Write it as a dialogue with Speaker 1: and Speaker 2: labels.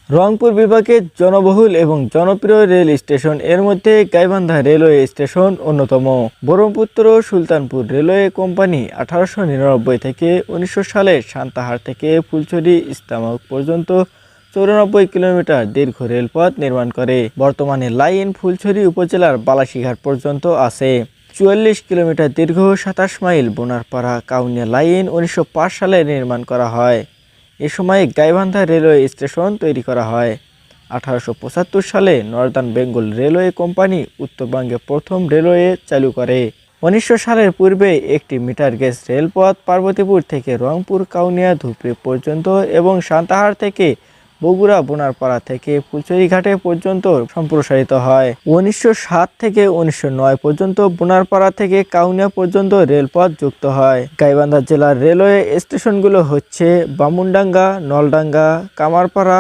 Speaker 1: রংপুর বিভাগের জনবহুল এবং জনপ্রিয় রেল স্টেশন এর মধ্যে গাইবান্ধা রেলওয়ে স্টেশন অন্যতম। ব্রহ্মপুত্র সুলতানপুর রেলওয়ে কোম্পানি 1899 থেকে 1900 সালে সান্তাহার থেকে ফুলছড়ি ইস্তামাক পর্যন্ত 94 কিলোমিটার দীর্ঘ রেলপথ নির্মাণ করে। বর্তমানে লাইন ফুলছড়ি উপজেলার বালাসীঘাট পর্যন্ত আছে। 44 কিলোমিটার দীর্ঘ 27 মাইল বোনারপাড়া কাউনিয়া লাইন 1905 সালে নির্মাণ করা হয়। এ সময় গাইবান্ধা রেলওয়ে স্টেশন তৈরি করা হয়। 1875 সালে নর্দার্ন বেঙ্গল রেলওয়ে কোম্পানি উত্তরবঙ্গে প্রথম রেলওয়ে চালু করে। 1900 সালের পূর্বে একটি মিটার গেজ রেলপথ পার্বতীপুর থেকে রংপুর কাউনিয়া ধুপড়ি পর্যন্ত এবং সান্তাহার থেকে বগুড়া বোনারপাড়া থেকে ফুলছড়িঘাটে পর্যন্ত সম্প্রসারিত হয়। 1907 থেকে 1909 পর্যন্ত বোনারপাড়া থেকে কাউনিয়া পর্যন্ত রেলপথ যুক্ত হয়। গাইবান্ধা জেলার রেলওয়ে স্টেশনগুলো হচ্ছে বামুনডাঙ্গা, নলডাঙ্গা, কামারপাড়া,